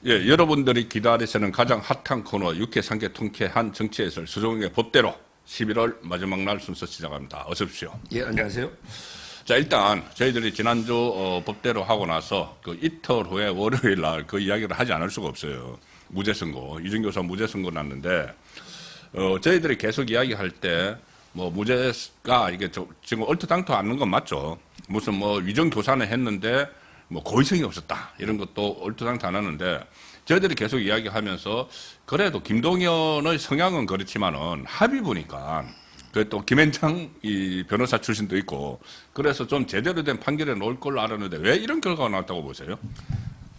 예, 여러분들이 기다리시는 가장 핫한 코너 육회 상계 통쾌한 정치해설 수종의 법대로 11월 마지막 날 순서 시작합니다. 어서 오십시오. 예, 안녕하세요. 자, 일단 저희들이 지난주 법대로 하고 나서 그 이틀 후에 월요일 날 그 이야기를 하지 않을 수가 없어요. 무죄선고, 이준교사 무죄선고 났는데 저희들이 계속 이야기할 때 뭐 무죄가 이게 지금 얼토당토 않는 건 맞죠. 무슨 뭐 위정교사는 했는데 뭐 고의성이 없었다 이런 것도 얼토당토 안 하는데 저희들이 계속 이야기하면서 그래도 김동연의 성향은 그렇지만은 합의부니까 또 김앤장 이 변호사 출신도 있고 그래서 좀 제대로 된 판결에 놓을 걸로 알았는데 왜 이런 결과가 나왔다고 보세요?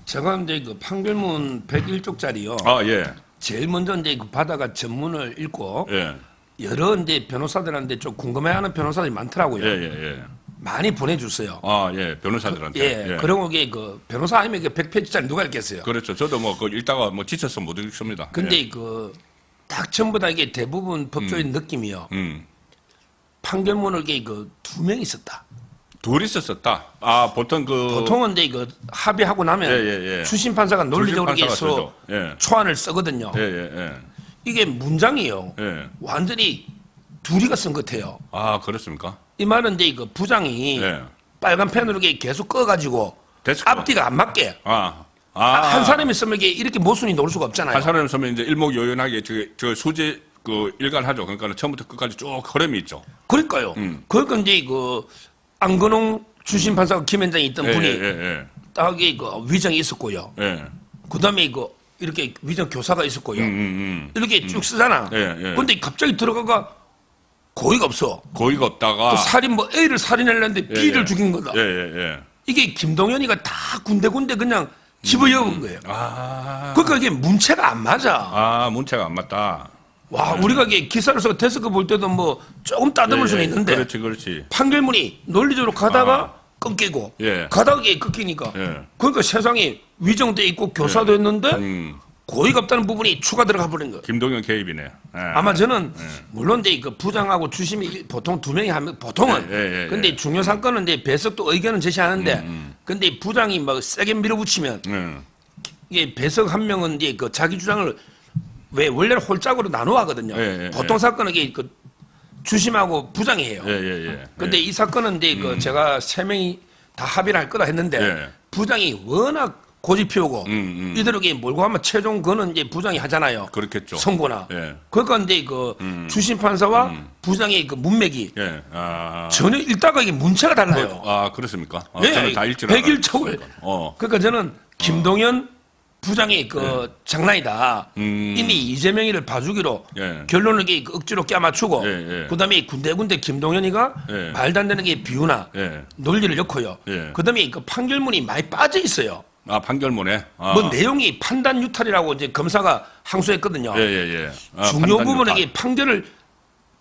제가 이제 그 판결문 101쪽짜리요. 아, 예. 제일 먼저 이제 그 받아가 전문을 읽고 예. 여러 이제 변호사들한테 좀 궁금해하는 변호사들이 많더라고요. 예, 예, 예. 많이 보내주세요. 아, 예. 변호사들한테. 예. 그리고 이게 그 변호사 아니면 그 100페이지짜리 누가 읽겠어요? 그렇죠. 저도 뭐 그 읽다가 뭐 지쳐서 못 읽습니다. 근데 예. 그 딱 전부 다 이게 대부분 법조인 느낌이요. 판결문을 이게 그 두 명 있었다. 둘이 썼었다. 아, 보통 보통은 이제 그 합의하고 나면 예. 주심 판사가 논리적으로 주심 판사가 해서 쓰죠. 예. 초안을 쓰거든요. 예. 이게 문장이요. 예. 완전히 둘이가 쓴 것 같아요. 아, 그렇습니까? 이 말은 이제 그 부장이 예. 빨간 펜으로 이렇게 계속 꺼가지고 데스크가. 앞뒤가 안 맞게 한 한 사람이 쓰면 이렇게 모순이 놓을 수가 없잖아요. 한 사람이 쓰면 이제 일목요연하게 저 수지 그 일관하죠. 그러니까 처음부터 끝까지 쭉 흐름이 있죠. 그러니까요. 그러니까 이제 그 안건홍 주심 판사가 김현장이 있던 분이 예. 딱이 그 위정이 있었고요. 예. 그다음에 그 이렇게 위정 교사가 있었고요. 이렇게 쭉 쓰잖아. 예. 근데 갑자기 들어가가 고의가 없어. 고의가 없다가 또 살인 뭐 A를 살인하려는데 B를 예. 죽인 거다. 예. 이게 김동연이가 다 군데군데 그냥 집어넣은 거예요. 그러니까 이게 문체가 안 맞아. 아, 문체가 안 맞다. 와, 우리가 이게 기사를 써서 데스크 볼 때도 뭐 조금 따듬을 수는 있는데 그렇지. 판결문이 논리적으로 가다가 끊기고 예. 가다가 이게 끊기니까 예. 그러니까 세상에 위정돼 있고 교사도 했는데 고의가 없다는 부분이 추가 들어가 버린 거예요. 김동연 개입이네. 예. 아마 저는 물론 이제 그 부장하고 주심이 보통 두 명이 하면 보통은 예. 근데 중요 사건은 이제 배석도 의견은 제시하는데 근데 부장이 막 세게 밀어붙이면 이게 배석 한 명은 이제 그 자기 주장을 왜 원래는 홀짝으로 나눠 하거든요. 예. 보통 사건은 이게 그 주심하고 부장이 해요. 예. 근데 이 사건은 이제 그 제가 세 명이 다 합의를 할 거다 했는데 예. 부장이 워낙 고집 피우고 이대로 이게 몰고 가면 최종 그는 이제 부장이 하잖아요. 그렇겠죠. 선고나. 예. 그러니까 이제 그 주심 판사와 부장의 그 문맥이 예. 전혀 읽다가 이게 문체가 달라요. 아, 그렇습니까? 예, 저는 다 읽지 101척을. 그러니까 저는 김동연 부장이 그 장난이다. 이미 이재명이를 봐주기로 예. 결론을 이렇게 억지로 껴맞추고 예. 그다음에 군데군데 김동연이가 예. 말도 안 되는 게 비유나 예. 논리를 넣고요. 예. 그다음에 그 판결문이 많이 빠져 있어요. 아, 판결문에. 뭐 내용이 판단 유탈이라고 이제 검사가 항소했거든요. 예. 중요 판단 부분에 유탈. 이게 판결을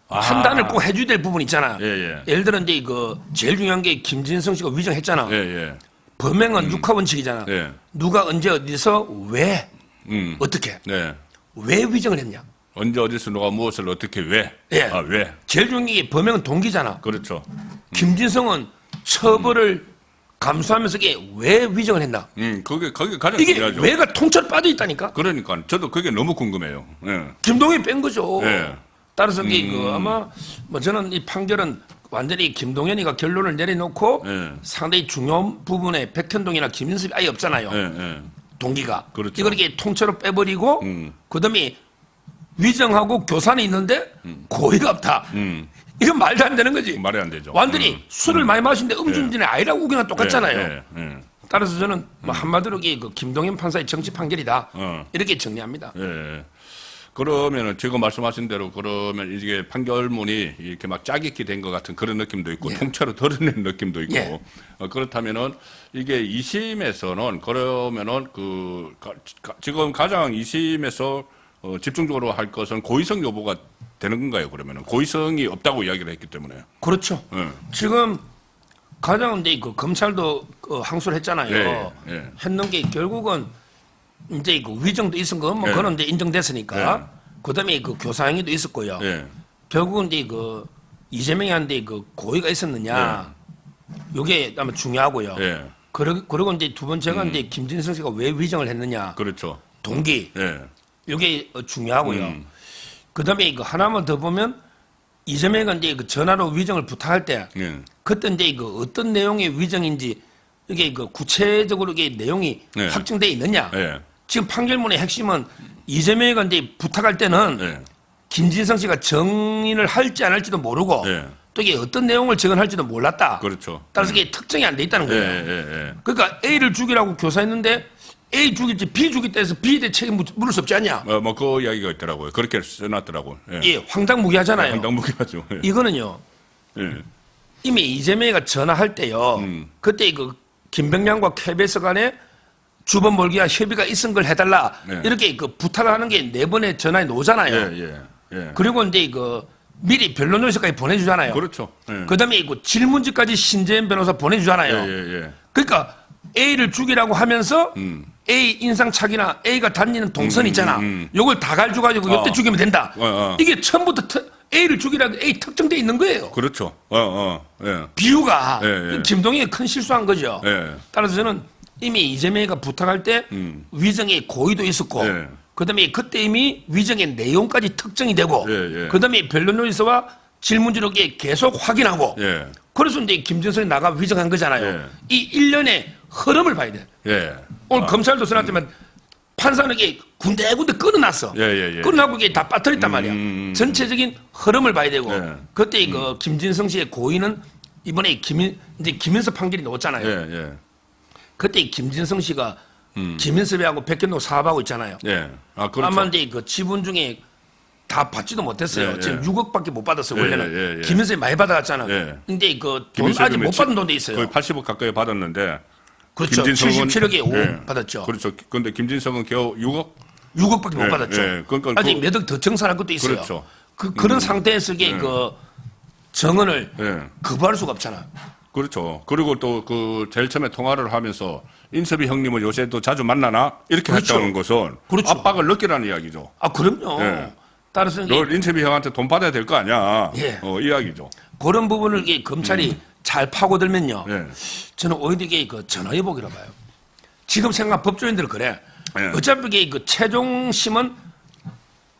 판단을 꼭 해줘야 될 부분 있잖아. 예. 예를 들어 이제 그 제일 중요한 게 김진성 씨가 위정했잖아. 예. 범행은 육하 원칙이잖아. 예. 누가 언제 어디서 왜 어떻게 네. 왜 위정을 했냐. 언제 어디서 누가 무엇을 어떻게 왜? 예. 아, 왜? 제일 중요한 게 범행은 동기잖아. 그렇죠. 김진성은 처벌을 감수하면서 이게 왜 위정을 했나. 그게 가장 이게 중요하죠. 왜가 통째로 빠져 있다니까. 그러니까 저도 그게 너무 궁금해요. 예. 김동연이 뺀 거죠. 예. 따라서 이게 그 아마 뭐 저는 이 판결은 완전히 김동연이가 결론을 내려놓고 예. 상당히 중요한 부분에 백현동이나 김인섭이 아예 없잖아요. 예. 동기가. 그렇죠. 이걸 이렇게 통째로 빼버리고 그다음에 위정하고 교사는 있는데 고의가 없다. 이건 말도 안 되는 거지. 말이 안 되죠. 완전히 술을 많이 마시는데 음주운전이 아니라고 우기나 똑같잖아요. 예. 따라서 저는 뭐 한마디로 이게 그 김동연 판사의 정치 판결이다. 어. 이렇게 정리합니다. 예. 그러면은 지금 말씀하신 대로 그러면 이게 판결문이 이렇게 막 짜깁기 된 것 같은 그런 느낌도 있고 통째로 드러낸 느낌도 있고 예. 그렇다면은 이게 2심에서는 그러면은 지금 가장 2심에서 집중적으로 할 것은 고의성 여부가 되는 건가요? 그러면은 고의성이 없다고 이야기를 했기 때문에. 그렇죠. 예. 지금 가장 이제 그 검찰도 그 항소를 했잖아요. 예. 했는 게 결국은 이제 그 위정도 있은 거 뭐 예. 그건 이제 인정됐으니까 그다음에 그 교사행위도 있었고요. 예. 결국은 이제 그 이재명이한테 그 고의가 있었느냐. 요게 아마 중요하고요. 예. 그리고 이제 두 번째가 이제 김진성 씨가 왜 위정을 했느냐. 그렇죠. 동기. 예. 이게 중요하고요. 그다음에 이거 하나만 더 보면 이재명이가 이제 그 전화로 위정을 부탁할 때 예. 그때 이제 그 어떤 내용의 위정인지 이게 그 구체적으로 이게 내용이 네. 확정돼 있느냐. 예. 지금 판결문의 핵심은 이재명이가 이제 부탁할 때는 예. 김진성 씨가 정인을 할지 안 할지도 모르고 예. 또 이게 어떤 내용을 정언할지도 몰랐다. 그렇죠. 따라서 이게 특정이 안 돼 있다는 예, 거예요. 예, 그러니까 A를 죽이라고 교사했는데 A 죽일지 B 죽였다 해서 B에 대해 책임 물을 수 없지 않냐. 예. 뭐 그 이야기가 있더라고요. 그렇게 써놨더라고요. 예. 예, 황당무계하잖아요. 황당무계하죠. 예. 이거는요. 예. 이미 이재명이가 전화할 때요. 그때 그 김병량과 KBS 간에 주범 몰기와 협의가 있은 걸 해달라. 네. 이렇게 그 부탁을 하는 게 네 번의 전화에 나오잖아요. 예. 예. 그리고 이제 그 미리 변론 요지까지 보내주잖아요. 그렇죠. 예. 그다음에 그 질문지까지 신재현 변호사 보내주잖아요. 예. 그러니까 A를 죽이라고 하면서 A 인상착의나 A가 다니는 동선 있잖아. 요걸 다 가지고 이때 죽이면 된다. 이게 처음부터 A를 죽이라고 A 특정돼 있는 거예요. 그렇죠. 예. 비유가 예. 김동익이 큰 실수한 거죠. 예. 따라서 저는 이미 이재명이가 부탁할 때 위정의 고의도 있었고 예. 그다음에 그때 이미 위정의 내용까지 특정이 되고 예. 그다음에 변론 요지서와 질문지로 계속 확인하고 예. 그래서 이제 김진성이 나가 위정한 거잖아요. 예. 이 일련의 흐름을 봐야 돼. 예. 오늘 검찰도 써놨지만 판사는 이게 군데군데 끊어놨어. 예. 끊어놓고 이게 다 빠뜨렸단 말이야. 전체적인 흐름을 봐야 되고 예. 그때 그 김진성 씨의 고의는 이번에 이제 김인섭 판결이 나왔잖아요. 예. 그때 김진성 씨가 김인섭하고 백현동 사업하고 있잖아요. 예. 아, 그렇죠. 아마 이제 그 지분 중에 다 받지도 못했어요. 예. 지금 6억밖에 못 받았어요. 원래는 예. 김인섭이 많이 받아갔잖아. 예. 근데 그 돈 아직 못 받은 돈도 있어요. 거의 80억 가까이 받았는데. 그렇죠. 김진성은 77억에 5억 예. 받았죠. 그렇죠. 그런데 김진성은 겨우 6억? 6억밖에 못 예, 받았죠. 예. 그러니까 아직 그- 몇 억 더 정산할 것도 있어요. 그렇죠. 그런 상태에서 이게 그 정언을 예. 거부할 수가 없잖아. 그렇죠. 그리고 또 그 제일 처음에 통화를 하면서 인섭이 형님은 요새도 자주 만나나? 이렇게 그렇죠. 했다는 것은 그렇죠. 압박을 느끼라는 이야기죠. 아, 그럼요. 예. 따라서 이제 너 인섭이 형한테 돈 받아야 될 거 아니야. 예. 이야기죠. 그런 부분을 이게 검찰이 잘 파고들면요. 예. 저는 오히려 이게 그 전화위복이라 봐요. 지금 생각 법조인들은 그래. 예. 어차피 이게 그 최종심은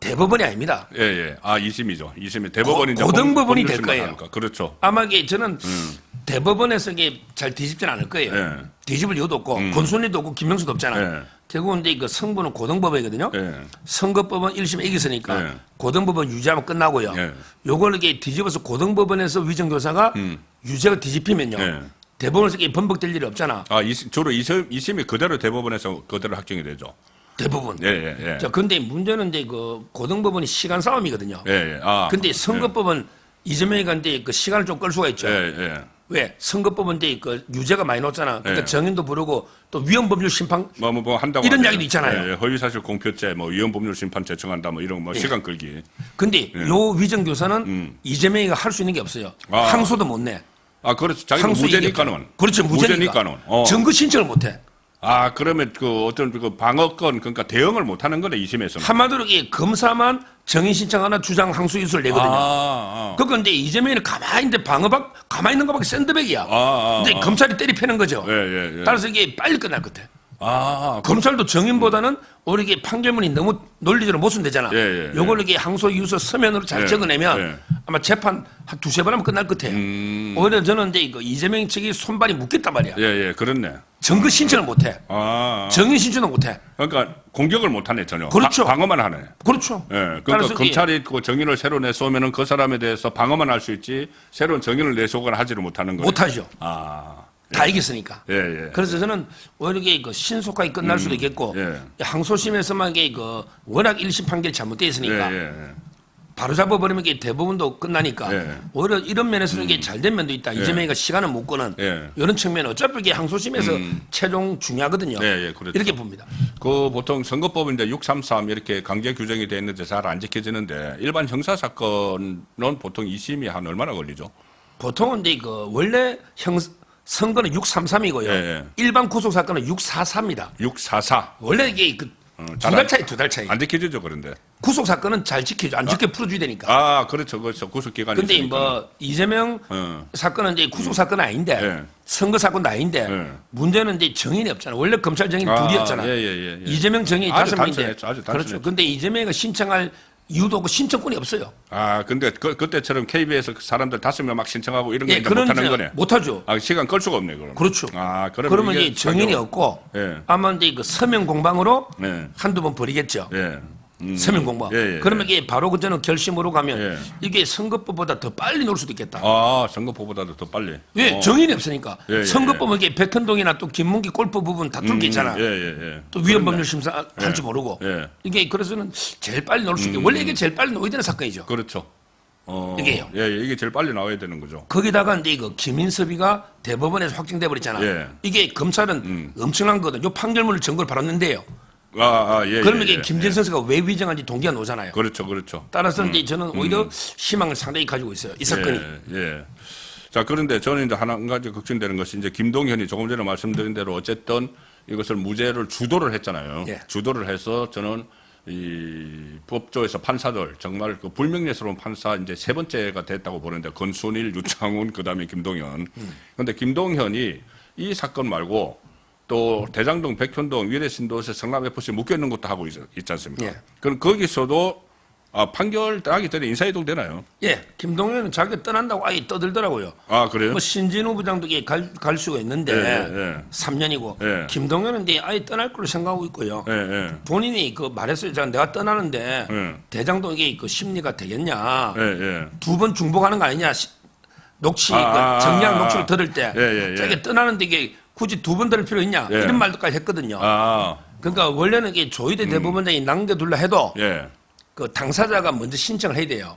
대법원이 아닙니다. 예. 아, 2심이죠. 2심이 대법원이 고등법원이 될 거예요. 하니까. 그렇죠. 아마 이게 저는 대법원에서 이게 잘 뒤집지는 않을 거예요. 예. 뒤집을 이유도 없고 권순리도 없고 김명수도 없잖아. 예. 결국은 이제 그 성분은 고등법원이거든요. 예. 선거법은 1심 이겼으니까 예. 고등법원 유죄하면 끝나고요. 예. 요걸 이게 뒤집어서 고등법원에서 위정교사가 유죄가 뒤집히면요. 예. 대법원에서 이게 번복될 일이 없잖아. 아, 주로 2심이 그대로 대법원에서 그대로 확정이 되죠. 대부분. 예. 자, 근데 문제는 이제 그 고등법원이 시간 싸움이거든요. 예. 아. 근데 선거법은 이재명이가 이제 그 시간을 좀 끌 수가 있죠. 예. 왜? 선거법은 이제 그 유죄가 많이 나왔잖아. 그러니까 예. 정인도 부르고 또 위헌법률 심판 뭐 한다고 이런 하네요. 이야기도 있잖아요. 예. 허위사실 공표죄, 뭐 위헌법률 심판 제청한다, 뭐 이런 뭐 시간 끌기. 근데 요 위정교사는 이재명이가 할 수 있는 게 없어요. 아. 항소도 못 내. 아, 그렇죠. 자기는 항소 무죄니까는. 이겼잖아. 그렇죠. 무죄니까. 증거 신청을 못 해. 아, 그러면 그 어떤 그 방어권, 그러니까 대응을 못 하는 거네, 2심에서는. 한마디로 이게 검사만 정인 신청 하나 주장 항소 유수를 내거든요. 아. 그러니까 이제 이재명이는 가만히 있는데 가만히 있는 것밖에 샌드백이야. 근데 검찰이 때리 패는 거죠. 예. 따라서 이게 빨리 끝날 것 같아. 아, 검찰도 정인보다는 오히려 이게 판결문이 너무 논리적으로 모순되잖아. 예. 요걸 이게 항소 유서 서면으로 잘 예. 적어내면 예. 아마 재판 한 두세 번 하면 끝날 것 같아. 오히려 저는 이제 이거 이재명 측이 손발이 묶였단 말이야. 예, 그렇네. 증거 신청을 못 해. 아. 정인 신청도 못 해. 그러니까 공격을 못 하네, 전혀. 그렇죠. 방어만 하네. 그렇죠. 예. 따라서 그러니까 이게 검찰이 그 정인을 새로 내쏘면은 그 사람에 대해서 방어만 할 수 있지, 새로운 정인을 내쏘거나 하지를 못하는 거예요. 못하죠. 아. 다 이겼으니까. 예. 그래서 저는 오히려 이게 그 신속하게 끝날 수도 있겠고 예. 항소심에서만 이게 그 워낙 1심 판결이 잘못돼 있으니까 예. 바로 잡아버리면 이게 대부분도 끝나니까 예. 오히려 이런 면에서는 이게 잘된 면도 있다. 이재명이가 시간을 못 끄는 예. 이런 측면은 어차피 이게 항소심에서 최종 중요하거든요. 예, 그렇죠. 이렇게 봅니다. 그 보통 선거법인데 633 이렇게 강제 규정이 되어 있는데 잘 안 지켜지는데 일반 형사 사건은 보통 2심이 한 얼마나 걸리죠? 보통은 이제 그 원래 선거는 633이고요. 예. 일반 구속 사건은 643입니다. 644. 원래 이게 그 두 달 차이, 두 달 차이. 안 지켜주죠, 그런데. 구속 사건은 잘 지켜줘. 안 지켜 풀어줘야 되니까. 아, 그렇죠. 그렇죠. 구속 기간이 근데 있으니까. 뭐 이재명 사건은 이제 구속 사건은 아닌데 예. 선거 사건도 아닌데 예. 문제는 이제 정인이 없잖아. 원래 검찰 정인이 둘이었잖아. 예. 이재명 정인이 아주 5명인데. 단순했죠. 아주 단순했죠. 그렇죠. 근데 이재명이가 신청할 이유도 없고 신청권이 없어요. 아, 근데 그때처럼 KBS 사람들 5명 막 신청하고 이런 거 예, 이제 그런 못하는 이제 거네. 못하죠. 아, 시간 끌 수가 없네, 그럼. 그렇죠. 아, 그러면 이게 이제 정인이 없고 예. 아마 이제 그 서명 공방으로 예. 한두 번 벌이겠죠. 예. 서명 공방. 예, 예, 그러면 이게 바로 그저는 결심으로 가면 예. 이게 선거법보다 더 빨리 놓을 수도 있겠다. 아, 선거법보다도 더 빨리. 왜 정인이 없으니까 예, 예, 선거법은 이게 백현동이나 또 김문기 골프 부분 다툴 게 있잖아. 예. 또 위헌법률 심사 할 줄 모르고 예. 이게 그래서는 제일 빨리 놓을 수 있게 원래 이게 제일 빨리 놓아야 되는 사건이죠. 그렇죠. 이게요. 예, 이게 제일 빨리 나와야 되는 거죠. 거기다가 이제 이거 김인섭이가 대법원에서 확정돼 버렸잖아. 예. 이게 검찰은 엄청난 거거든. 요 판결문을 증거를 받았는데요. 예. 그러면 예, 이게 김진선 선수가 왜 위정한지 동기가 나오잖아요. 그렇죠. 따라서 이제 저는 오히려 희망을 상당히 가지고 있어요. 이 사건이. 예. 자, 그런데 저는 이제 한 가지 걱정되는 것이 이제 김동현이 조금 전에 말씀드린 대로 어쨌든 이것을 무죄를 주도를 했잖아요. 예. 주도를 해서 저는 이 법조에서 판사들 정말 그 불명예스러운 판사 이제 세 번째가 됐다고 보는데 권순일, 유창훈, 그다음에 김동현. 그런데 김동현이 이 사건 말고 또 대장동, 백현동, 위례신도시, 성남 FC 묶여 있는 것도 하고 있지 않습니까? 예. 그럼 거기서도 판결 하기 전에 인사이동 되나요? 예, 김동현은 자기가 떠난다고 아예 떠들더라고요. 아, 그래요? 뭐 신진우 부장도 이게 갈 수가 있는데 예. 3년이고 예. 김동현은 이제 아예 떠날 걸로 생각하고 있고요. 예. 본인이 그 말했어요. 내가 떠나는데 예. 대장동 이게 그 심리가 되겠냐? 예. 두 번 중복하는 거 아니냐? 녹취 정량 녹취를 들을 때 예. 자기가 떠나는데 이게 굳이 두 번 들을 필요 있냐? 예. 이런 말도까지 했거든요. 아, 그러니까 원래는 이게 조희대 대법원장이 남겨둘라 해도 예. 그 당사자가 먼저 신청을 해야 돼요.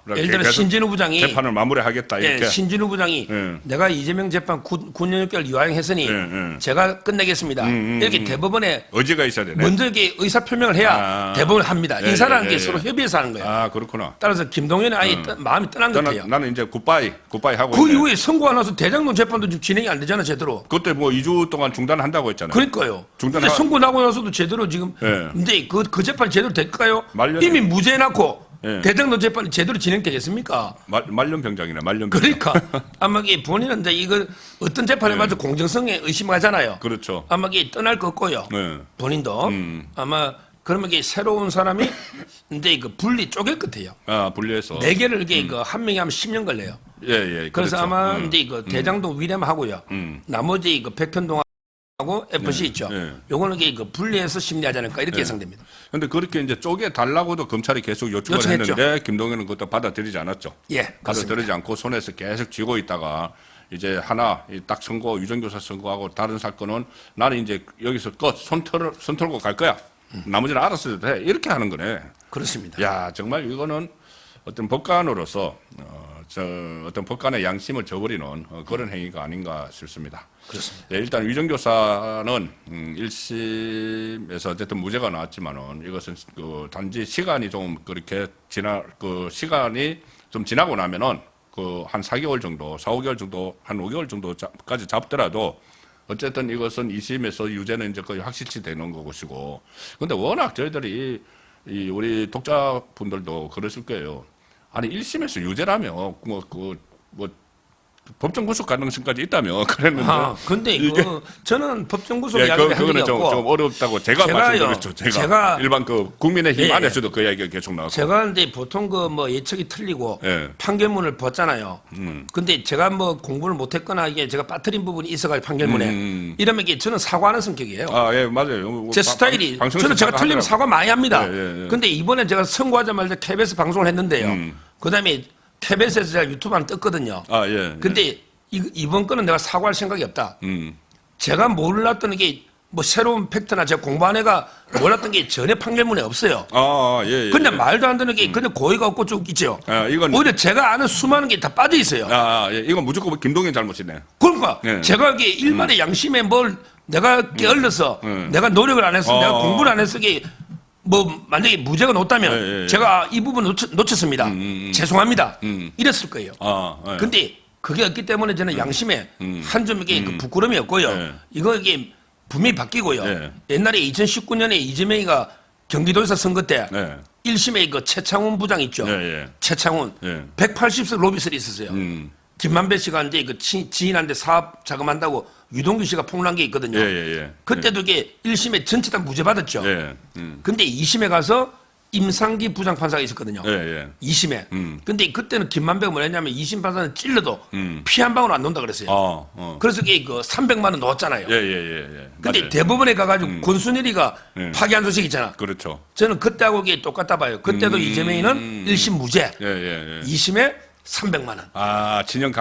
그렇게 예를 들어 계속 신진우 부장이 재판을 마무리하겠다 예, 이렇게. 신진우 부장이 예. 내가 이재명 재판 9년 6개월 유하행했으니 예. 제가 끝내겠습니다. 이렇게 대법원에 의지가 있어야 되네. 먼저 이게 의사 표명을 해야 대법원을 합니다. 예, 인사라는 예, 게 예. 서로 협의해서 하는 거예요. 아, 그렇구나. 따라서 김동현이 아예 마음이 떠난 것 같아요. 나는 이제 굿바이 하고. 그 있네. 이후에 선고가 나서 대장동 재판도 지금 진행이 안 되잖아 제대로. 그때 뭐 2주 동안 중단한다고 했잖아요. 그러니까요. 중단하- 근데 선고 나고 나서도 제대로 지금 예. 근데 그 재판 제대로 될까요? 말년에- 이미 무죄 낳고 예. 대장동 재판이 제대로 진행되겠습니까? 말년병장이네, 말년병장. 그러니까 아마 이게 본인은 이제 이거 어떤 재판에 맞아 공정성에 의심하잖아요. 그렇죠. 아마 이게 떠날 것 같고요. 네. 본인도 아마 그러면 이게 새로운 사람이 이제 그 분리 쪼갤 것 같아요. 분리해서. 네 개를 이게 그 한 명이 하면 10년 걸려요. 예. 그래서 그렇죠. 아마 이제 그 대장동 위렘 하고요. 나머지 그 백현동 하고 FC 있죠. 예. 요거는 이게 그 분리해서 심리하지 않을까 이렇게 예상됩니다. 근데 그렇게 이제 쪼개 달라고도 검찰이 계속 요청을 요청했죠. 했는데 김동현은 그것도 받아들이지 않았죠. 예, 그렇습니다. 받아들이지 않고 손에서 계속 쥐고 있다가 이제 하나 딱 선고 유전교사 선고하고 다른 사건은 나는 이제 여기서 손 털고 갈 거야. 나머지는 알아서 해도 돼. 이렇게 하는 거네. 그렇습니다. 야, 정말 이거는 어떤 법관으로서 어떤 법관의 양심을 저버리는 그런 행위가 아닌가 싶습니다. 그렇습니다. 네, 일단 위정교사는 1심에서 어쨌든 무죄가 나왔지만은 이것은 그 단지 시간이 좀 그렇게 시간이 좀 지나고 나면은 그 한 4개월 정도, 4, 5개월 정도, 한 5개월 정도까지 잡더라도 어쨌든 이것은 2심에서 유죄는 이제 거의 확실시 되는 것이고. 근데 워낙 저희들이 이 우리 독자분들도 그러실 거예요. 아니 1심에서 유죄라며 뭐 법정 구속 가능성까지 있다며 그랬는데. 근데 이거 저는 법정 구속 예, 이야기를 한 적이 그거는 없고 좀 어렵다고 제가 말씀드렸죠. 제가 일반 그 국민의힘 예, 안에서도 그 이야기가 계속 나왔고. 제가 근데 보통 그 뭐 예측이 틀리고 예. 판결문을 봤잖아요. 근데 제가 뭐 공부를 못했거나 이게 제가 빠뜨린 부분이 있어가지고 판결문에 이러면 이게 저는 사과하는 성격이에요. 예, 맞아요. 제 스타일이 방송에서 저는 제가 틀리면 사과하더라고요. 사과 많이 합니다. 예. 근데 이번에 제가 선고하자마자 KBS 방송을 했는데요. 그다음에 KBS에서 제가 유튜브 하나 떴거든요. 예. 근데 이번 건은 내가 사과할 생각이 없다. 제가 몰랐던 게 뭐 새로운 팩트나 제가 공부 안 해가 몰랐던 게 전혀 판결문에 없어요. 예. 그냥 말도 안 되는 게 그냥 고의가 없고 쭉 있죠. 이건 오히려 제가 아는 수많은 게 다 빠져 있어요. 예. 이건 무조건 김동현 잘못이네. 그러니까 예. 제가 이게 일반의 양심에 뭘 내가 게을러서 내가 노력을 안 했어, 내가 공부를 안 했어, 이게 뭐 만약에 무죄가 높다면 예. 제가 이 부분 놓쳤습니다. 죄송합니다. 이랬을 거예요. 예. 근데 그게 없기 때문에 저는 양심에 한 점 이게 그 부끄러움이 없고요. 예. 이게 분명히 바뀌고요. 예. 옛날에 2019년에 이재명이가 경기도에서 선거 때 예. 1심에 그 최창훈 부장 있죠. 예, 예. 최창훈 예. 180석 로비설이 있었어요. 김만배 씨가 이제 그 지인한테 사업 자금한다고 유동규 씨가 폭로한 게 있거든요. 예, 예, 예. 그때도 이게 1심에 전체 다 무죄 받았죠. 예. 근데 2심에 가서 임상기 부장판사가 있었거든요. 예, 예. 2심에. 근데 그때는 김만배가 뭐랬냐면 2심 판사는 찔러도 피 한 방울 안 논다 그랬어요. 그래서 이게 그 300만 원 넣었잖아요. 예, 예, 예, 예. 근데 맞아요. 대법원에 가가지고 권순일이가 예. 파기한 소식 있잖아. 그렇죠. 저는 그때하고 이게 똑같다 봐요. 그때도 이재명이는 1심 무죄, 예, 예, 예. 2심에 300만 원. 아, 진영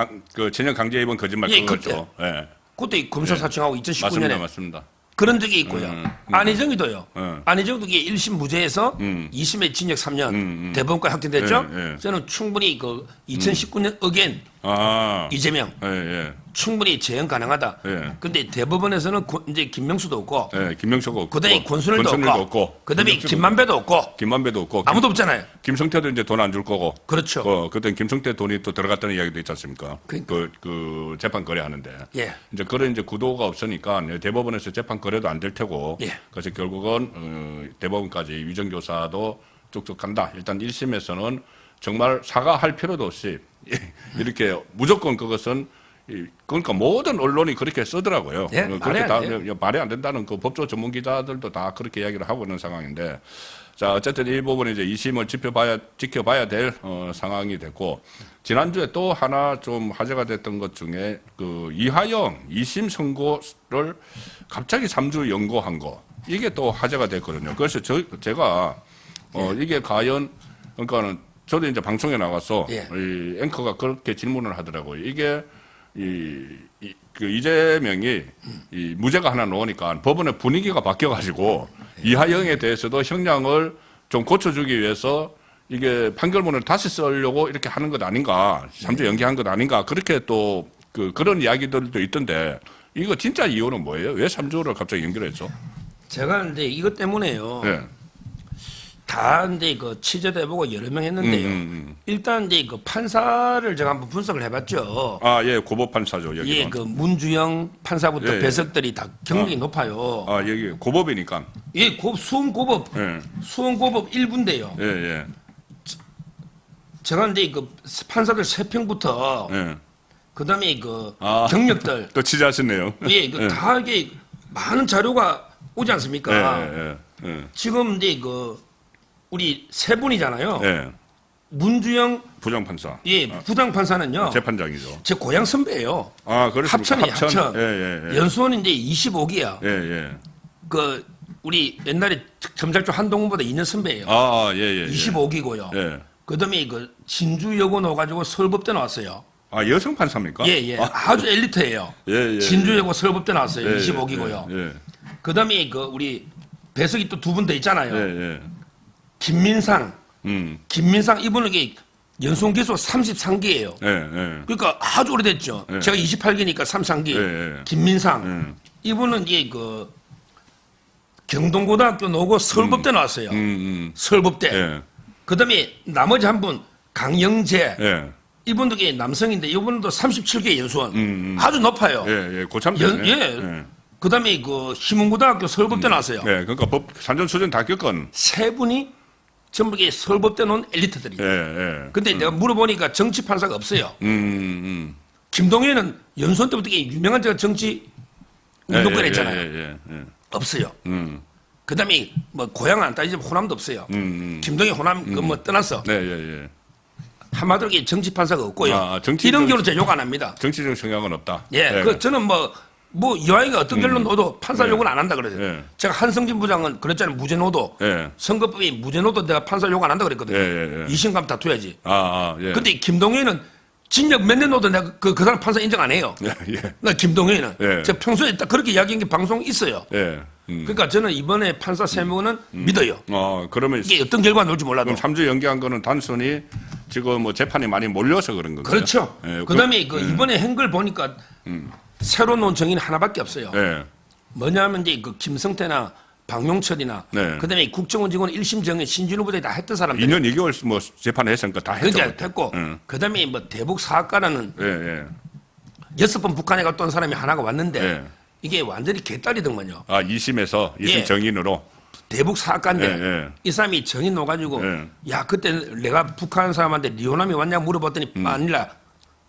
강제 입원 거짓말 예, 그거죠. 예. 그때 검사사청하고 2019년에 맞습니다. 그런 적이 있고요. 안희정이도요. 음. 안희정도 이게 1심 무죄에서 2심에 징역 3년 대법원까지 확정됐죠. 예, 예. 저는 충분히 그 2019년 어겐 아, 이재명 예, 예. 충분히 재형 가능하다. 예. 근데 대법원에서는 이제 김명수도 없고, 예, 김명수가 없고, 그다음에 권순일도 없고, 그다음에 김명수도 김만배도 없고, 김만배도 없고, 아무도 없잖아요. 김성태도 이제 돈 안 줄 거고. 그렇죠. 그때 김성태 돈이 또 들어갔다는 이야기도 있지 않습니까? 그러니까. 그 재판 거래하는데. 예. 이제 그런 이제 구도가 없으니까 대법원에서 재판 거래도 안 될 테고. 예. 그래서 결국은 대법원까지 위정교사도 쭉쭉 간다. 일단 1심에서는 정말 사과할 필요도 없이 이렇게 무조건 그것은 그러니까 모든 언론이 그렇게 쓰더라고요. 예, 말이 안 돼요. 말이 안 된다는 그 법조 전문 기자들도 다 그렇게 이야기를 하고 있는 상황인데, 자 어쨌든 이 부분은 이제 2심을 지켜봐야 될 상황이 됐고, 지난주에 또 하나 좀 화제가 됐던 것 중에 그 이하영 2심 선고를 갑자기 3주 연고한 거, 이게 또 화제가 됐거든요. 그래서 제가 이게 과연, 그러니까는 저도 이제 방송에 나가서 예. 이 앵커가 그렇게 질문을 하더라고요. 이게 그 이재명이 이 무죄가 하나 나오니까 법원의 분위기가 바뀌어가지고 이하영에 대해서도 형량을 좀 고쳐주기 위해서 이게 판결문을 다시 쓰려고 이렇게 하는 것 아닌가, 3주 연기한 것 아닌가, 그렇게 또 그런 이야기들도 있던데, 이거 진짜 이유는 뭐예요? 왜 3주를 갑자기 연결했죠? 제가 이제 이것 때문에요. 네. 다 이제 그 취재도 해보고 여러 명 했는데요. 일단 이제 그 판사를 제가 한번 분석을 해봤죠. 아, 예, 고법판사죠, 여기. 예, 그 문주영 판사부터 예, 예. 배석들이 다 경력이 높아요. 아, 여기 고법이니까. 예, 수원고법, 예, 수원고법 1부인데요. 예, 예. 제가 이제 그 판사들 3평부터 예. 그다음에 그 아. 경력들, 또 취재하셨네요. 예, 그 다 이게 많은 자료가 오지 않습니까? 예, 예, 예. 지금 이제 그 우리 세 분이잖아요. 예. 문주영 부장판사. 예, 부장 판사는요. 재판장이죠. 제 고향 선배예요. 아, 그렇습니까? 합천이 합천. 예, 예, 예. 연수원은 이제 25기야. 예, 예. 그 우리 옛날에 점잘조 한동훈보다 2년 선배예요. 아, 예, 예. 예. 25기고요. 예. 그다음에 그 진주여고 넣어가지고 서울법대 나왔어요. 아, 여성 판사입니까? 예, 예. 아주 엘리트예요. 예, 예. 진주여고 서울법대 나왔어요. 예, 25기고요. 예, 예. 그다음에 그 우리 배석이 또 두 분 더 있잖아요. 예, 예. 김민상. 음. 김민상 이분은 이게 연수원 기수 33기예요. 예, 예. 그러니까 아주 오래됐죠. 예. 제가 28기니까 33기. 예, 예. 김민상. 이분은 이제 그 경동고등학교 나오고 서울법대 나왔어요. 서울법대. 예. 그다음에 나머지 한 분 강영재. 예. 이분도 이게 남성인데 이분도 37개 연수원. 아주 높아요. 예, 예. 고참 예. 예. 그다음에 그 희문고등학교 서울법대 나왔어요. 예. 그러니까 법 산전수전 다 겪은. 세 분이 전부 이게 서울법대 나온 엘리트들이에요. 예, 예. 근데 내가 물어보니까 정치 판사가 없어요. 김동연은 연수원 때부터 이게 유명한 제가 정치 운동권 했잖아요. 예, 예. 없어요. 그다음에 뭐 고향 안 따지면 호남도 없어요. 김동연 호남 그 뭐 떠났어. 네, 예, 예. 한마디로 이게 정치 판사가 없고요. 아, 정치- 이런 경우는 제가 욕 안 합니다. 정치적 성향은 없다. 예, 그 저는 뭐 이화이가 어떤 결론 넣어도 판사 욕은 안 한다 그러죠. 예. 제가 한성진 부장은 그랬잖아요. 무죄노도. 예. 선거법이 무죄노도 내가 판사 욕 안 한다 그랬거든요. 예. 이심감 다투야지. 아, 예. 근데 김동연은 징역 몇 년 넣어도 내가 그 사람 판사 인정 안 해요. 예, 예. 나 김동연은 예. 제가 평소에 딱 그렇게 이야기한 게 방송 있어요. 예. 그러니까 저는 이번에 판사 세 명은 믿어요. 그러면 이게 어떤 결과 나올지 몰라도. 그럼 3주 연기한 거는 단순히 지금 뭐 재판이 많이 몰려서 그런 건가요? 그렇죠. 예, 그다음에 그 이번에 행글 보니까 새로 놓은 정의는 하나밖에 없어요. 예. 뭐냐면 이제 그 김성태나 박용철이나 네. 그다음에 국정원 직원 1심 정의 신진우 부대 다 했던 사람들. 2년 2개월 뭐 재판을 했으니까 다 했죠. 그러니까 했고 그다음에 뭐 대북 사학과라는 예, 예. 6번 북한에 갔던 사람이 하나가 왔는데 예. 이게 완전히 개딸이더만요. 아, 2심에서 2심 예. 정인으로. 대북 사학가인데 예, 예. 이 사람이 정인 넣어가지고 예. 야 그때 내가 북한 사람한테 리오남이 왔냐 물어봤더니 아니라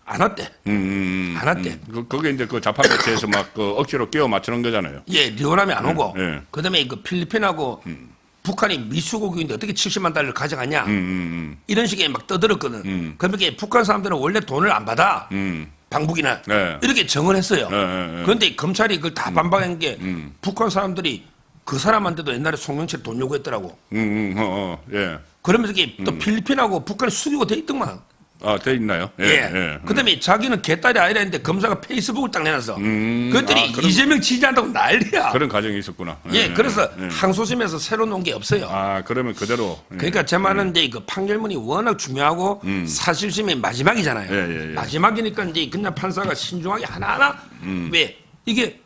안 왔대. 안 왔대. 그게 이제 그 자판 매체에서 막 그 억지로 끼워 맞추는 거잖아요. 예, 리오남이 안 오고 예. 그다음에 그 필리핀하고 북한이 미수국인데 어떻게 70만 달러를 가져가냐 이런 식의 막 떠들었거든. 그러니까 북한 사람들은 원래 돈을 안 받아. 방북이나 네. 이렇게 정언했어요. 네. 그런데 검찰이 그걸 다 반박한 게 북한 사람들이 그 사람한테도 옛날에 송영철 돈 요구했더라고. 예. 그러면서 이게 또 필리핀하고 북한이 숙이고 돼 있더만. 아, 돼 있나요? 예. 그다음에 자기는 개딸이 아니라 했는데 검사가 페이스북을 딱 내놨어. 그랬더니 그런- 이재명 지지한다고 난리야. 그런 과정이 있었구나. 예, 그래서 항소심에서 새로 놓은 게 없어요. 아, 그러면 그대로. 그러니까 제 말은 이제 그 판결문이 워낙 중요하고 사실심이 마지막이잖아요. 예. 마지막이니까 이제 그냥 판사가 신중하게 하나하나 왜 이게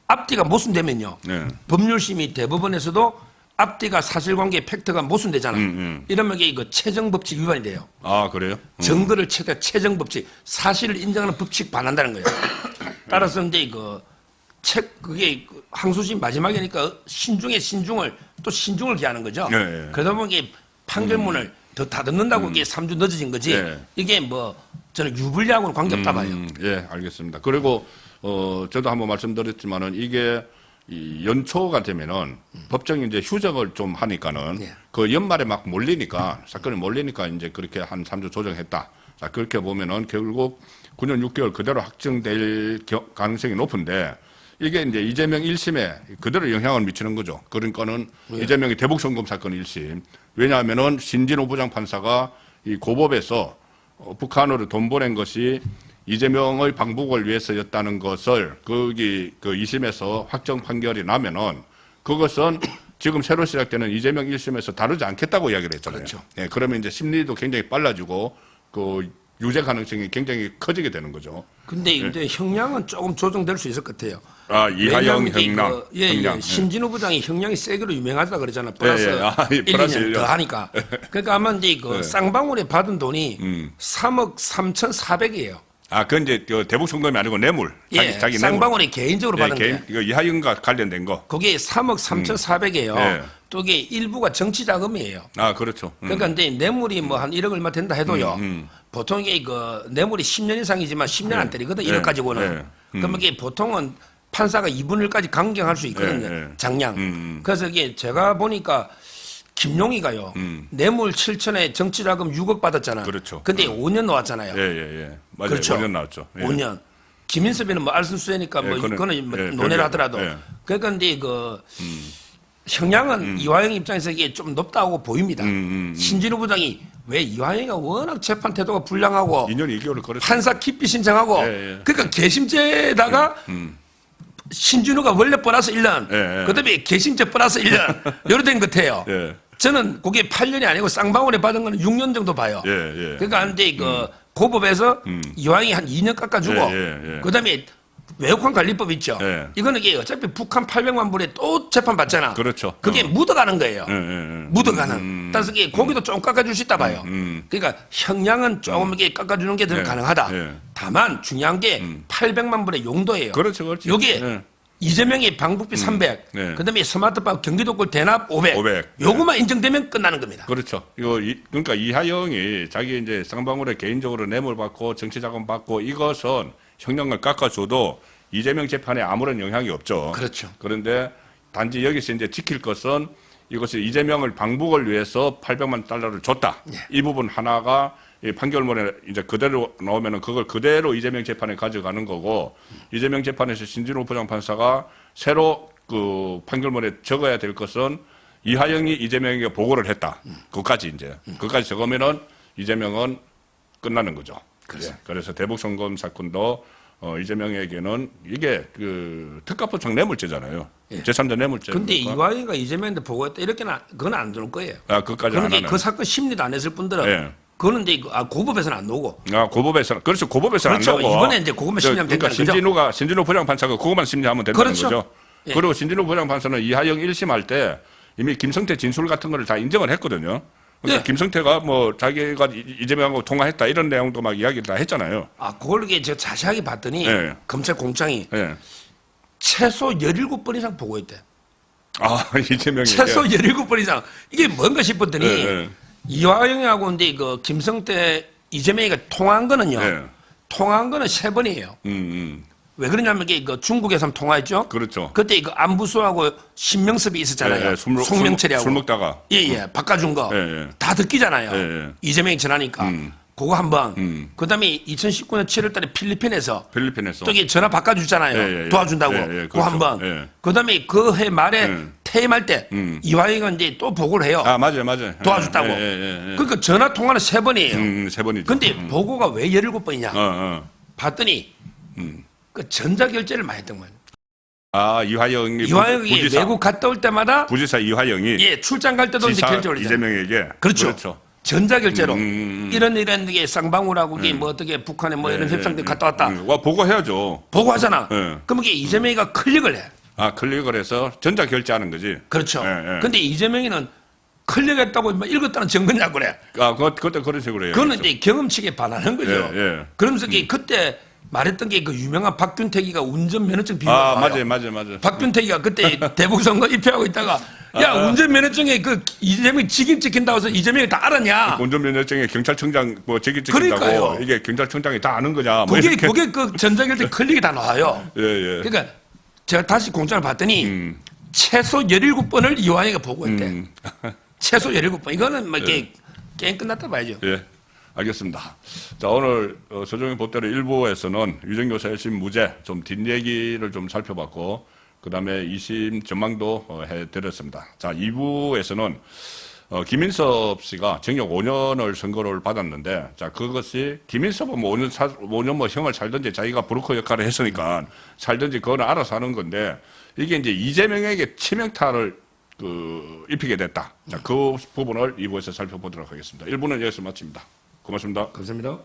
앞뒤가 모순되면요. 예. 법률심이 대법원에서도 앞뒤가 사실관계 팩트가 모순되잖아요. 이러면 이게 그 채정법칙 위반이 돼요. 아, 그래요? 증거를 채정법칙 사실을 인정하는 법칙 반한다는 거예요. 따라서 이제 그게 항소심 마지막이니까 신중을 또 신중을 기하는 거죠. 예. 그러다 보니 이게 판결문을 더 다듬는다고 이게 3주 늦어진 거지. 예. 이게 뭐 저는 유불리하고는 관계없다 봐요. 예, 알겠습니다. 그리고 저도 한번 말씀드렸지만은 이게 이 연초가 되면은 법정이 이제 휴정을 좀 하니까는 예. 그 연말에 막 몰리니까 사건이 몰리니까 이제 그렇게 한 3주 조정했다. 자, 그렇게 보면은 결국 9년 6개월 그대로 확정될 가능성이 높은데 이게 이제 이재명 1심에 그대로 영향을 미치는 거죠. 그러니까는 이재명이 대북송금 사건 1심. 왜냐하면은 신진호 부장판사가 이 고법에서 북한으로 돈 보낸 것이 이재명의 방북을 위해서였다는 것을 거기 그 2심에서 확정 판결이 나면은 그것은 지금 새로 시작되는 이재명 1심에서 다루지 않겠다고 이야기를 했잖아요. 그렇죠. 예, 그러면 이제 심리도 굉장히 빨라지고 그 유죄 가능성이 굉장히 커지게 되는 거죠. 근데 이제 형량은 조금 조정될 수 있을 것 같아요. 아, 이하영 왜냐하면 이게 형량. 예. 신진우 부장이 형량이 세기로 유명하다 그러잖아. 플러스 예. 아, 1, 플러스 2년 1년. 더 하니까. 그러니까 아마 이제 그 예. 쌍방울에 받은 돈이 3억 3,400이에요. 아, 그건 이제 그 대북송금이 아니고 뇌물. 예, 자기 뇌물. 쌍방울이 개인적으로 받은 개인, 게. 이거 이하영과 관련된 거. 그게 3억 3,400이에요. 예. 또 이게 일부가 정치 자금이에요. 아, 그렇죠. 그러니까 이제 뇌물이 뭐 한 1억 얼마 된다 해도요. 보통 이게 그 뇌물이 10년 이상이지만 10년 안 때리거든. 1억 가지고는. 그러면 이게 보통은 판사가 2분의 1까지 강경할 수 있거든요. 예. 장량. 그래서 이게 제가 보니까 김용희가요. 뇌물 7천에 정치자금 6억 받았잖아. 그렇죠. 근데 5년 나왔잖아요. 예. 맞아요. 그렇죠. 5년 나왔죠. 예. 5년. 김인섭이는 뭐 알순수니까 뭐 예, 이거는 뭐 예, 논의를 그러죠. 하더라도. 예. 그러니까 근데 그 형량은 이화영 입장에서 이게 좀 높다고 보입니다. 신진우 부장이 왜 이화영이가 워낙 재판 태도가 불량하고 2년 2개월을 걸었죠. 판사 기피 신청하고 예. 그러니까 개심죄에다가 신진우가 원래 플러스 1년 예. 그다음에 개심죄 플러스 1년 이렇게 된 것 같아요. 예. 저는 그게 8년이 아니고 쌍방울에 받은 거는 6년 정도 봐요. 예. 그러니까 이제 그 고법에서 이왕이 한 2년 깎아주고 예. 그다음에 외국환 관리법 있죠. 예. 이거는 이게 어차피 북한 800만 불에 또 재판 받잖아. 그렇죠. 그게 묻어가는 거예요. 예. 묻어가는. 따라서 이게 고기도 좀 깎아줄 수 있다 봐요. 그러니까 형량은 조금 이렇게 깎아주는 게 더 예. 가능하다. 예. 다만 중요한 게 800만 불의 용도예요. 그렇죠. 요게 예. 이재명이 방북비 300, 네. 그다음에 스마트팜 경기도권 대납 500, 500. 요거만 인정되면 끝나는 겁니다. 그렇죠. 그러니까 이하영이 자기 이제 쌍방울에 개인적으로 뇌물 받고 정치자금 받고 이것은 형량을 깎아줘도 이재명 재판에 아무런 영향이 없죠. 그렇죠. 그런데 단지 여기서 이제 지킬 것은 이것이 이재명을 방북을 위해서 800만 달러를 줬다. 이 부분 하나가 이 판결문에 이제 그대로 나오면은 그걸 그대로 이재명 재판에 가져가는 거고 이재명 재판에서 신진호 부장판사가 새로 그 판결문에 적어야 될 것은 이하영이 이재명에게 보고를 했다. 그까지 이제 그까지 적으면은 이재명은 끝나는 거죠. 예. 그래서 대북송금 사건도 이재명에게는 이게 그 특가포착 뇌물죄잖아요. 제3자 뇌물죄. 근데 이화영이가 이재명한테 보고했다 이렇게는 그건 안 들을 거예요. 아, 그까지 안 그런데 하나요? 그 사건 심리도 안 했을 뿐더러 예. 그거는 이제 고법에서는 안 나오고. 아, 고법에서는 그렇죠. 고법에서는 그렇죠. 안 나오고 이번에 이제 그것만 심리하면 그러니까 된다는 거죠. 신진호 부장판사가 그것만 심리하면 된다는 그렇죠. 거죠. 예. 그리고 신진호 부장판사는 이하영 1심 할 때 이미 김성태 진술 같은 거를 다 인정을 했거든요. 그러니까 예. 김성태가 뭐 자기가 이재명하고 통화했다 이런 내용도 막 이야기를 다 했잖아요. 그걸 이게 제가 자세하게 봤더니 예. 검찰 공장이 예. 최소 17번 이상 보고했대. 아, 이재명이. 최소 17번 이상. 이게 뭔가 싶었더니 예, 예. 이화영하고 근데 그 김성태 이재명이가 통화한 거는요. 예. 통화한 거는 3번이에요. 왜 그러냐면 이게 그 중국에서 통화했죠. 그렇죠. 그때 그 안부수하고 신명섭이 있었잖아요. 예, 예. 송명철이하고. 술 먹다가. 예예. 바꿔준 거. 예, 예. 다 듣기잖아요. 예, 예. 이재명이 전화니까. 그거 한 번. 그다음에 2019년 7월달에 필리핀에서 필리핀에서. 또 이게 전화 바꿔주잖아요. 예, 예, 예. 도와준다고. 예, 예, 그거 그렇죠. 한 번. 예. 그다음에 그 해 말에 퇴임할 때 이화영은 이제 또 보고를 해요. 아, 맞아요, 맞아요. 도와줬다고. 예, 예, 예. 그러니까 전화 통화는 3번이에요. 세 번이죠. 근데 보고가 왜 17번이냐? 봤더니 음. 그 전자결제를 많이 했던 거예요. 아, 이화영이. 이화영이 부지사. 외국 갔다 올 때마다 부지사 이화영이. 예 출장 갈 때도 이제 지사 결제를 했잖아요. 이재명에게. 그렇죠. 전자결제로 음. 이런 게 쌍방울하고 이게 뭐 어떻게 북한에 뭐 이런 협상들 갔다 왔다 와, 보고해야죠. 보고하잖아. 예. 그럼 이게 이재명이가 클릭을 해. 아, 클릭을 해서 전자 결제하는 거지. 그렇죠. 예, 예. 근데 이재명이는 클릭했다고 막 읽었다는 증거냐고 그래. 아, 그때 그런 식으로 해요. 그거는 이제 경험치에 반하는 거죠. 예, 예. 그러면서 그때 말했던 게 그 유명한 박균택이가 운전면허증 비밀. 아, 맞아요. 박균택이가 그때 대북 선거 입회하고 있다가 야 운전면허증에 그 이재명이 직인 찍힌다고 해서 이재명이 다 알았냐? 운전면허증에 경찰청장 뭐 적이 그러니까요. 찍힌다고 이게 경찰청장이 다 아는 거냐? 뭐 그게 이렇게. 그 전자결제 클릭이 다 나와요. 예, 예. 그러니까 제가 다시 공장을 봤더니 최소 17번을 이화영이가 보고했대. 최소 17번. 이거는 뭐 이렇게 게임 끝났다 봐야죠. 예. 알겠습니다. 자, 오늘 서정영 법대로 1부에서는 유정교사 1심 무죄 좀 뒷얘기를 좀 살펴봤고, 그 다음에 2심 전망도 해드렸습니다. 자, 2부에서는 김인섭 씨가 징역 5년을 선고를 받았는데, 자, 그것이 김인섭은 뭐 5년 뭐 형을 살든지 자기가 브로커 역할을 했으니까 살든지 그거는 알아서 하는 건데, 이게 이제 이재명에게 치명타를 입히게 됐다. 자, 그 부분을 2부에서 살펴보도록 하겠습니다. 1부는 여기서 마칩니다. 고맙습니다. 감사합니다.